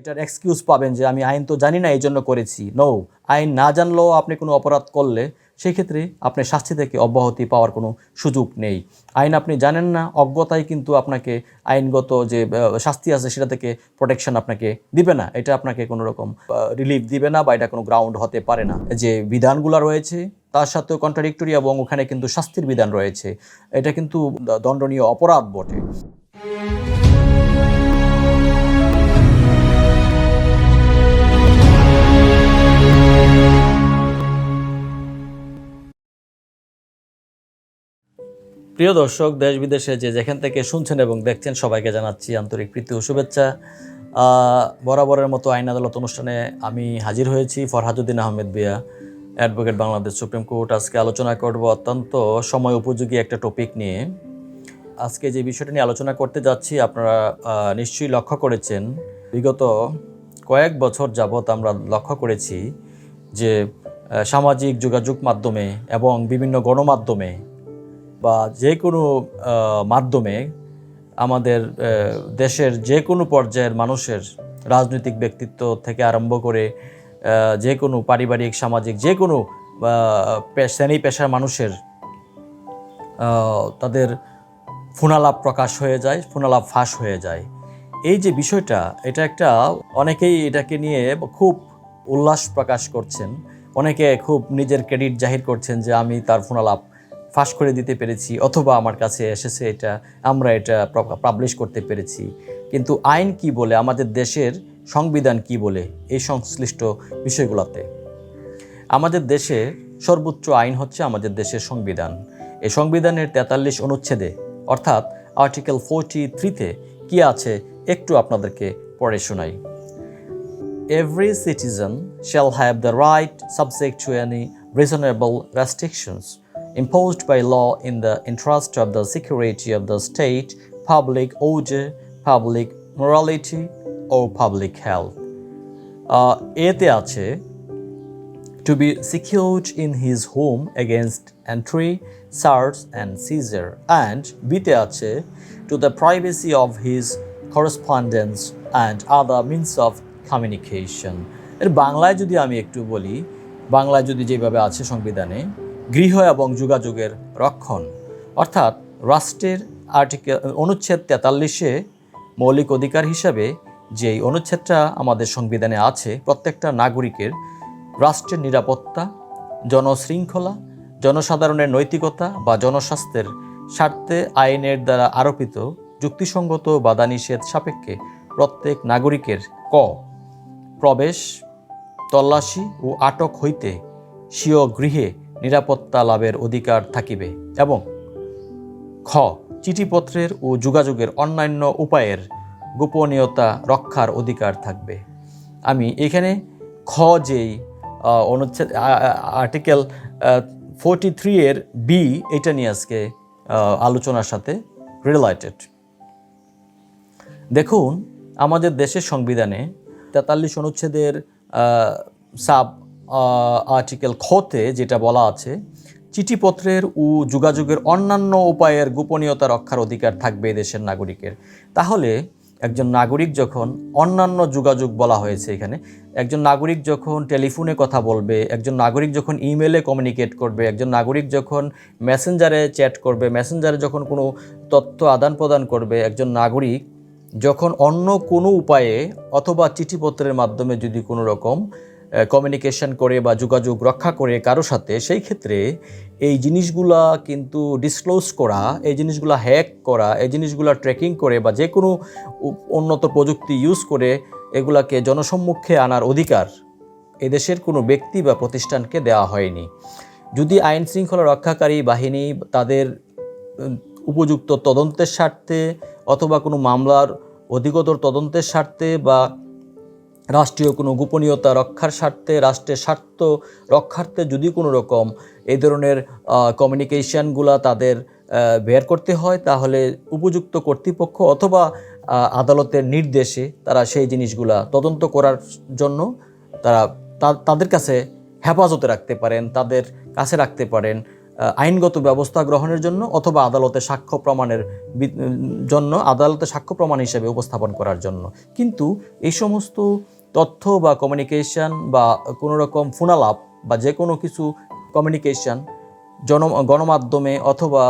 এটার এক্সকিউজ পাবেন যে আমি আইন তো জানি না এই জন্য করেছি। নো, আইন না জানলেও আপনি কোনো অপরাধ করলে সেই ক্ষেত্রে আপনি শাস্তি থেকে অব্যাহতি পাওয়ার কোনো সুযোগ নেই। আইন আপনি জানেন না, অজ্ঞতাই কিন্তু আপনাকে আইনগত যে শাস্তি আছে সেটা থেকে প্রোটেকশন আপনাকে দিবে না, এটা আপনাকে কোনো রকম রিলিফ দিবে না, বা এটা কোনো গ্রাউন্ড হতে পারে না। যে বিধানগুলো রয়েছে তার সাথেও কন্ট্রাডিক্টরি, এবং ওখানে কিন্তু শাস্তির বিধান রয়েছে। এটা কিন্তু দণ্ডনীয় অপরাধ বটে। প্রিয় দর্শক, দেশ বিদেশে যে যেখান থেকে শুনছেন এবং দেখছেন সবাইকে জানাচ্ছি আন্তরিক প্রীতি ও শুভেচ্ছা। বরাবরের মতো আইন আদালত অনুষ্ঠানে আমি হাজির হয়েছি, ফরহাদুদ্দিন আহমেদ বিয়া, অ্যাডভোকেট, বাংলাদেশ সুপ্রিম কোর্ট। আজকে আলোচনা করব অত্যন্ত সময় উপযোগী একটা টপিক নিয়ে। আজকে যে বিষয়টা নিয়ে আলোচনা করতে যাচ্ছি আপনারা নিশ্চয়ই লক্ষ্য করেছেন, বিগত কয়েক বছর যাবৎ আমরা লক্ষ্য করেছি যে সামাজিক যোগাযোগ মাধ্যমে এবং বিভিন্ন গণমাধ্যমে বা যে কোনো মাধ্যমে আমাদের দেশের যে কোনো পর্যায়ের মানুষের, রাজনৈতিক ব্যক্তিত্ব থেকে আরম্ভ করে যে কোনো পারিবারিক, সামাজিক যে কোনো শ্রেণী পেশার মানুষের তাদের ফোনালাপ প্রকাশ হয়ে যায়, ফোনালাপ ফাঁস হয়ে যায়। এই যে বিষয়টা, এটা একটা, অনেকেই এটাকে নিয়ে খুব উল্লাস প্রকাশ করছেন, অনেকে খুব নিজের ক্রেডিট জাহির করছেন যে আমি তার ফোনালাপ ফাঁস করে দিতে পেরেছি, অথবা আমার কাছে এসেছে এটা, আমরা এটা পাবলিশ করতে পেরেছি। কিন্তু আইন কি বলে, আমাদের দেশের সংবিধান কি বলে এই সংশ্লিষ্ট বিষয়গুলোতে? আমাদের দেশে সর্বোচ্চ আইন হচ্ছে আমাদের দেশের সংবিধান। এই সংবিধানের 43 অনুচ্ছেদে অর্থাৎ আর্টিকেল 43-তে কি আছে একটু আপনাদেরকে পড়ে শোনাই। Every citizen shall have the right, subject to any reasonable restrictions imposed by law in the interest of the security of the state, public order, public morality or public health. এতে আছে to be secured in his home against entry, search and seizure, and বিতে আছে to the privacy of his correspondence and other means of communication. এর বাংলায় যদি আমি একটু বলি, বাংলায় যদি যেভাবে আছে সংবিধানে, গৃহ এবং যোগাযোগের রক্ষণ, অর্থাৎ রাষ্ট্রের অনুচ্ছেদ 43-এ মৌলিক অধিকার হিসাবে যেই অনুচ্ছেদটা আমাদের সংবিধানে আছে, প্রত্যেকটা নাগরিকের রাষ্ট্রের নিরাপত্তা, জনশৃঙ্খলা, জনসাধারণের নৈতিকতা বা জনস্বাস্থ্যের স্বার্থে আইনের দ্বারা আরোপিত যুক্তিসঙ্গত বাধানিষেধ সাপেক্ষে প্রত্যেক নাগরিকের ক প্রবেশ, তল্লাশি ও আটক হইতে স্বীয় গৃহে নিরাপত্তা লাভের অধিকার থাকিবে, এবং খ চিঠিপত্রের ও যোগাযোগের অন্যান্য উপায়ের গোপনীয়তা রক্ষার অধিকার থাকবে। আমি এখানে খ যেই অনুচ্ছেদ আর্টিকেল 43-এর বি, এটা নিয়ে আজকে আলোচনার সাথে রিলেটেড। দেখুন, আমাদের দেশের সংবিধানে 43 অনুচ্ছেদের সাব আর্টিকেল খতে যেটা বলা আছে, চিঠিপত্রের ও যোগাযোগের অন্যান্য উপায়ের গোপনীয়তা রক্ষার অধিকার থাকবে দেশের নাগরিকের। তাহলে একজন নাগরিক যখন, অন্যান্য যোগাযোগ বলা হয়েছে এখানে, একজন নাগরিক যখন টেলিফোনে কথা বলবে, একজন নাগরিক যখন ইমেলে কমিউনিকেট করবে, একজন নাগরিক যখন মেসেঞ্জারে চ্যাট করবে, মেসেঞ্জারে যখন কোনো তথ্য আদান প্রদান করবে, একজন নাগরিক যখন অন্য কোনো উপায়ে অথবা চিঠিপত্রের মাধ্যমে যদি কোনো রকম কমিউনিকেশন করে বা যোগাযোগ রক্ষা করে কারো সাথে, সেই ক্ষেত্রে এই জিনিসগুলা কিন্তু ডিসক্লোজ করা, এই জিনিসগুলা হ্যাক করা, এই জিনিসগুলা ট্র্যাকিং করে বা যে কোনো উন্নত প্রযুক্তি ইউজ করে এগুলাকে জনসম্মুখে আনার অধিকার এদেশের কোনো ব্যক্তি বা প্রতিষ্ঠানকে দেওয়া হয়নি। যদি আইন শৃঙ্খলা রক্ষাকারী বাহিনী তাদের উপযুক্ত তদন্তের স্বার্থে অথবা কোনো মামলার অধিকতর তদন্তের স্বার্থে বা রাষ্ট্রীয় কোনো গোপনীয়তা রক্ষার স্বার্থে, রাষ্ট্রের স্বার্থ রক্ষার্থে যদি কোনো রকম এই ধরনের কমিউনিকেশনগুলা তাদের বের করতে হয়, তাহলে উপযুক্ত কর্তৃপক্ষ অথবা আদালতের নির্দেশে তারা সেই জিনিসগুলা তদন্ত করার জন্য তাদের কাছে হেফাজতে রাখতে পারেন, তাদের কাছে রাখতে পারেন। আইনগত ব্যবস্থা গ্রহণের জন্য অথবা আদালতে সাক্ষ্য প্রমাণের জন্য, আদালতে সাক্ষ্য প্রমাণ হিসেবে উপস্থাপন করার জন্য। কিন্তু এই সমস্ত তথ্য বা কমিউনিকেশন বা কোনো রকম ফোনালাপ বা যে কোনো কিছু কমিউনিকেশন গণমাধ্যমে অথবা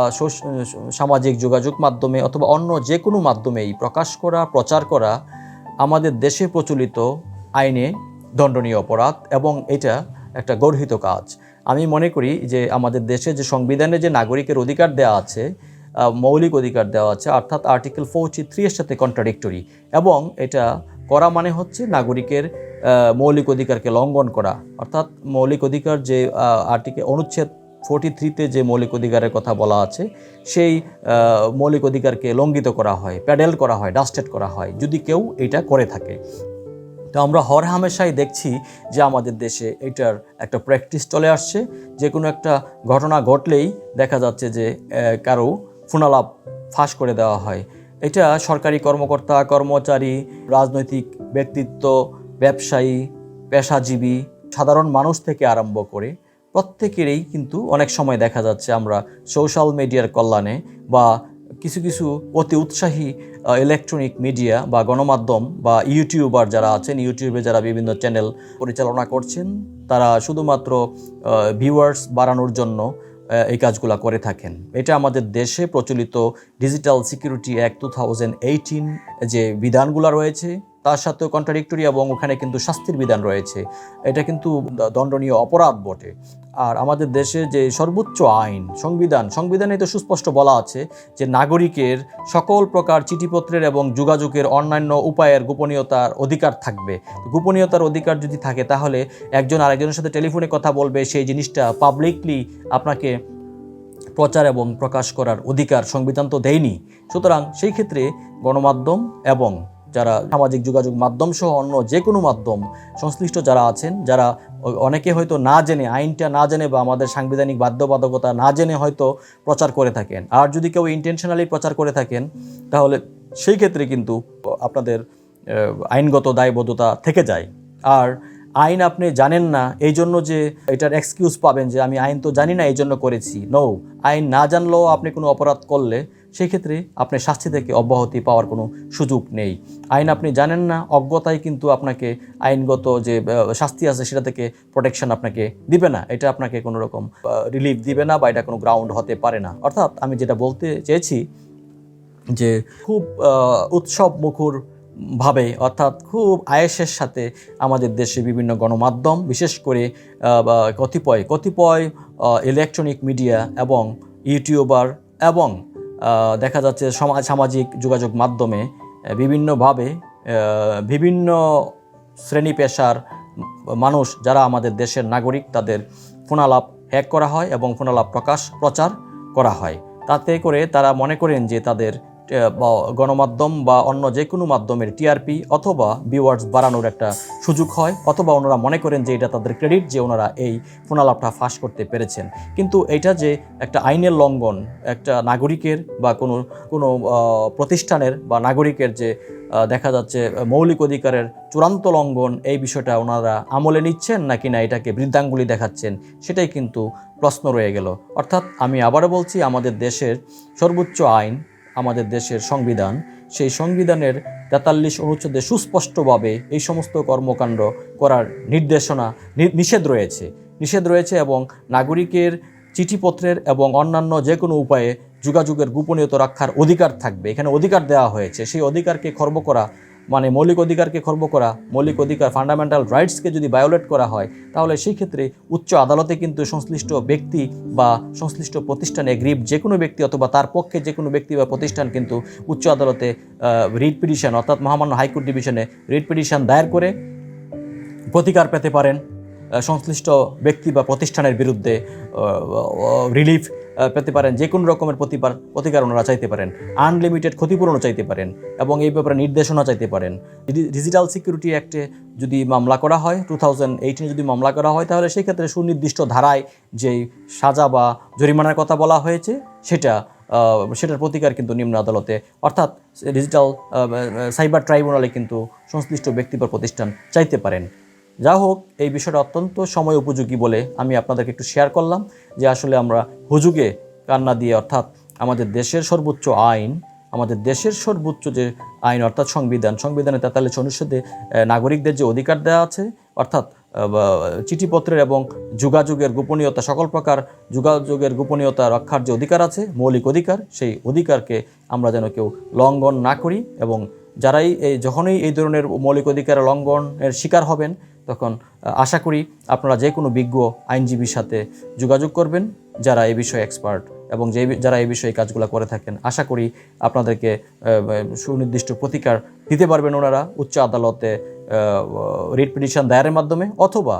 সামাজিক যোগাযোগ মাধ্যমে অথবা অন্য যে কোনো মাধ্যমেই প্রকাশ করা, প্রচার করা আমাদের দেশে প্রচলিত আইনে দণ্ডনীয় অপরাধ এবং এটা একটা গর্হিত কাজ। আমি মনে করি যে আমাদের দেশে যে সংবিধানে যে নাগরিকের অধিকার দেওয়া আছে, মৌলিক অধিকার দেওয়া আছে, অর্থাৎ আর্টিকেল 43 এর সাথে কন্ট্রাডিক্টরি, এবং এটা করা মানে হচ্ছে নাগরিকের মৌলিক অধিকারকে লঙ্ঘন করা। অর্থাৎ মৌলিক অধিকার যে অনুচ্ছেদ 43-তে যে মৌলিক অধিকারের কথা বলা আছে, সেই মৌলিক অধিকারকে লঙ্ঘিত করা হয়, প্যাডেল করা হয়, ডাস্টেড করা হয় যদি কেউ এটা করে থাকে। তো আমরা হরহামেশাই দেখছি যে আমাদের দেশে এটার একটা প্র্যাকটিস চলে আসছে। যে কোনো একটা ঘটনা ঘটলেই দেখা যাচ্ছে যে কারো ফোনালাপ ফাঁস করে দেওয়া হয়। এটা সরকারি কর্মকর্তা, কর্মচারী, রাজনৈতিক ব্যক্তিত্ব, ব্যবসায়ী, পেশাজীবী, সাধারণ মানুষ থেকে আরম্ভ করে প্রত্যেকেরই কিন্তু অনেক সময় দেখা যাচ্ছে আমরা সোশ্যাল মিডিয়ার কল্যাণে বা কিছু কিছু অতি উৎসাহী ইলেকট্রনিক মিডিয়া বা গণমাধ্যম বা ইউটিউবার যারা আছেন, ইউটিউবে যারা বিভিন্ন চ্যানেল পরিচালনা করছেন, তারা শুধুমাত্র ভিউয়ার্স বাড়ানোর জন্য এই কাজগুলো করে থাকেন। এটা আমাদের দেশে প্রচলিত ডিজিটাল সিকিউরিটি অ্যাক্ট 2018 যে বিধানগুলো রয়েছে তার সাথেও কন্ট্রাডিক্টরি, এবং ওখানে কিন্তু শাস্তির বিধান রয়েছে। এটা কিন্তু দণ্ডনীয় অপরাধ বটে। আর আমাদের দেশে যে সর্বোচ্চ আইন সংবিধানে তো সুস্পষ্ট বলা আছে যে নাগরিকের সকল প্রকার চিঠিপত্রের এবং যোগাযোগের অন্যান্য উপায়ের গোপনীয়তার অধিকার থাকবে। গোপনীয়তার অধিকার যদি থাকে তাহলে একজন আরেকজনের সাথে টেলিফোনে কথা বলবে, সেই জিনিসটা পাবলিকলি আপনাকে প্রচার এবং প্রকাশ করার অধিকার সংবিধান তো দেয়নি। সুতরাং সেই ক্ষেত্রে গণমাধ্যম এবং যারা সামাজিক যোগাযোগ মাধ্যম সহ অন্য যে কোনো মাধ্যম সংশ্লিষ্ট যারা আছেন, যারা অনেকে হয়তো না জেনে, আইনটা না জেনে বা আমাদের সাংবিধানিক বাধ্যবাধকতা না জেনে হয়তো প্রচার করে থাকেন, আর যদি কেউ ইন্টেনশনালি প্রচার করে থাকেন তাহলে সেই ক্ষেত্রে কিন্তু আপনাদের আইনগত দায়বদ্ধতা থেকে যায়। আর আইন আপনি জানেন না এই জন্য যে এটার এক্সকিউজ পাবেন যে আমি আইন তো জানি না এই জন্য করেছি, নো। আইন না জানলেও আপনি কোনো অপরাধ করলে সেই ক্ষেত্রে আপনি শাস্তি থেকে অব্যাহতি পাওয়ার কোনো সুযোগ নেই। আইন আপনি জানেন না, অজ্ঞতায় কিন্তু আপনাকে আইনগত যে শাস্তি আছে সেটা থেকে প্রোটেকশন আপনাকে দিবে না, এটা আপনাকে কোনো রকম রিলিফ দিবে না বা এটা কোনো গ্রাউন্ড হতে পারে না। অর্থাৎ আমি যেটা বলতে চেয়েছি যে খুব উৎসব মুখর ভাবে, অর্থাৎ খুব আয়েসের সাথে আমাদের দেশে বিভিন্ন গণমাধ্যম, বিশেষ করে কতিপয় ইলেকট্রনিক মিডিয়া এবং ইউটিউবার এবং দেখা যাচ্ছে সামাজিক যোগাযোগ মাধ্যমে বিভিন্নভাবে বিভিন্ন শ্রেণী পেশার মানুষ যারা আমাদের দেশের নাগরিক, তাদের ফোনালাপ হ্যাক করা হয় এবং ফোনালাপ প্রচার করা হয়। তাতে করে তারা মনে করেন যে তাদের গণমাধ্যম বা অন্য যে কোনো মাধ্যমের টিআরপি অথবা ভিউয়ার্স বাড়ানোর একটা সুযোগ হয়, অথবা ওনারা মনে করেন যে এটা তাদের ক্রেডিট যে ওনারা এই ফোনালাপটা ফাঁস করতে পেরেছেন। কিন্তু এটা যে একটা আইনের লঙ্ঘন, একটা নাগরিকের বা কোনো প্রতিষ্ঠানের বা নাগরিকের যে দেখা যাচ্ছে মৌলিক অধিকারের চূড়ান্ত লঙ্ঘন, এই বিষয়টা ওনারা আমলে নিচ্ছেন নাকি না এটাকে বৃদ্ধাঙ্গুলি দেখাচ্ছেন, সেটাই কিন্তু প্রশ্ন রয়ে গেল। অর্থাৎ আমি আবারও বলছি, আমাদের দেশের সর্বোচ্চ আইন, আমাদের দেশের সংবিধান, সেই সংবিধানের 43 অনুচ্ছেদে সুস্পষ্টভাবে এই সমস্ত কর্মকাণ্ড করার নিষেধ রয়েছে এবং নাগরিকের চিঠিপত্রের এবং অন্যান্য যে কোনো উপায়ে যোগাযোগের গোপনীয়তা রক্ষার অধিকার থাকবে। এখানে অধিকার দেওয়া হয়েছে, সেই অধিকারকে খর্ব করা মানে মৌলিক অধিকারকে খর্ব করা, মৌলিক অধিকার ফান্ডামেন্টাল রাইটসকে যদি ভায়োলেট করা হয় তাহলে সেই ক্ষেত্রে উচ্চ আদালতে কিন্তু সংশ্লিষ্ট ব্যক্তি বা সংশ্লিষ্ট প্রতিষ্ঠানে এগ্রিভড যে কোনো ব্যক্তি অথবা তার পক্ষে যে কোনো ব্যক্তি বা প্রতিষ্ঠান কিন্তু উচ্চ আদালতে রিট পিটিশন অর্থাৎ মহামান্য হাইকোর্ট ডিভিশনে রিট পিটিশন দায়ের করে প্রতিকার পেতে পারেন। সংশ্লিষ্ট ব্যক্তি বা প্রতিষ্ঠানের বিরুদ্ধে রিলিফ পেতে পারেন, যে কোনো রকমের প্রতিকার ওনারা চাইতে পারেন, আনলিমিটেড ক্ষতিপূরণও চাইতে পারেন এবং এই ব্যাপারে নির্দেশনা চাইতে পারেন। ডিজিটাল সিকিউরিটি অ্যাক্টে যদি মামলা করা হয়, 2018 যদি মামলা করা হয়, তাহলে সেই ক্ষেত্রে সুনির্দিষ্ট ধারায় যেই সাজা বা জরিমানার কথা বলা হয়েছে সেটার প্রতিকার কিন্তু নিম্ন আদালতে অর্থাৎ ডিজিটাল সাইবার ট্রাইব্যুনালে কিন্তু সংশ্লিষ্ট ব্যক্তি বা প্রতিষ্ঠান চাইতে পারেন। যা হোক, এই বিষয়টা অত্যন্ত সময় উপযোগী বলে আমি আপনাদেরকে একটু শেয়ার করলাম যে আসলে আমরা হুজুগে কান্না দিয়ে, অর্থাৎ আমাদের দেশের সর্বোচ্চ আইন, আমাদের দেশের সর্বোচ্চ যে আইন অর্থাৎ সংবিধানে 43 অনুচ্ছেদে নাগরিকদের যে অধিকার দেওয়া আছে, অর্থাৎ চিঠিপত্রের এবং যোগাযোগের গোপনীয়তা, সকল প্রকার যোগাযোগের গোপনীয়তা রক্ষার যে অধিকার আছে, মৌলিক অধিকার, সেই অধিকারকে আমরা যেন কেউ লঙ্ঘন না করি। এবং যারাই যখনই এই ধরনের মৌলিক অধিকারের লঙ্ঘনের শিকার হবেন, তখন আশা করি আপনারা যে কোনো বিজ্ঞ আইনজীবীর সাথে যোগাযোগ করবেন, যারা এই বিষয়ে এক্সপার্ট এবং যারা এই বিষয়ে কাজগুলো করে থাকেন। আশা করি আপনাদেরকে সুনির্দিষ্ট প্রতিকার দিতে পারবেন ওনারা, উচ্চ আদালতে রিট পিটিশন দায়েরের মাধ্যমে, অথবা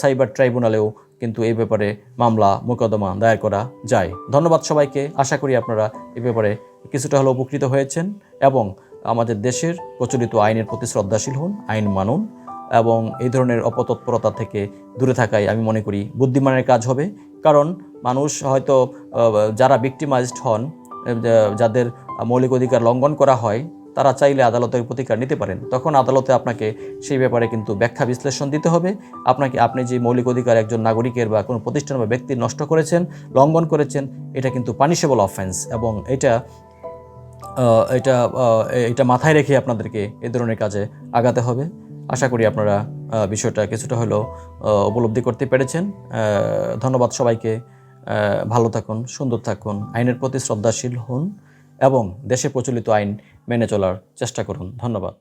সাইবার ট্রাইব্যুনালেও কিন্তু এই ব্যাপারে মামলা মোকদ্দমা দায়ের করা যায়। ধন্যবাদ সবাইকে। আশা করি আপনারা এই ব্যাপারে কিছুটা হলেও উপকৃত হয়েছেন এবং আমাদের দেশের প্রচলিত আইনের প্রতি শ্রদ্ধাশীল হন, আইন মানুন এবং এই ধরনের অপতৎপরতা থেকে দূরে থাকাই আমি মনে করি বুদ্ধিমানের কাজ হবে। কারণ মানুষ হয়তো যারা ভিক্টিমাইজড হন, যাদের মৌলিক অধিকার লঙ্ঘন করা হয়, তারা চাইলে আদালতের প্রতিকার নিতে পারেন। তখন আদালতে আপনাকে সেই ব্যাপারে কিন্তু ব্যাখ্যা বিশ্লেষণ দিতে হবে। আপনি যে মৌলিক অধিকার একজন নাগরিকের বা কোনো প্রতিষ্ঠান বা ব্যক্তির নষ্ট করেছেন, লঙ্ঘন করেছেন, এটা কিন্তু পানিশেবল অফেন্স এবং এটা মাথায় রেখে আপনাদেরকে এই ধরনের কাজে আগাতে হবে। আশা করি আপনারা বিষয়টা কিছুটা হলেও উপলব্ধি করতে পেরেছেন। ধন্যবাদ সবাইকে। ভালো থাকুন, সুন্দর থাকুন, আইনের প্রতি শ্রদ্ধাশীল হন এবং দেশে প্রচলিত আইন মেনে চলার চেষ্টা করুন। ধন্যবাদ।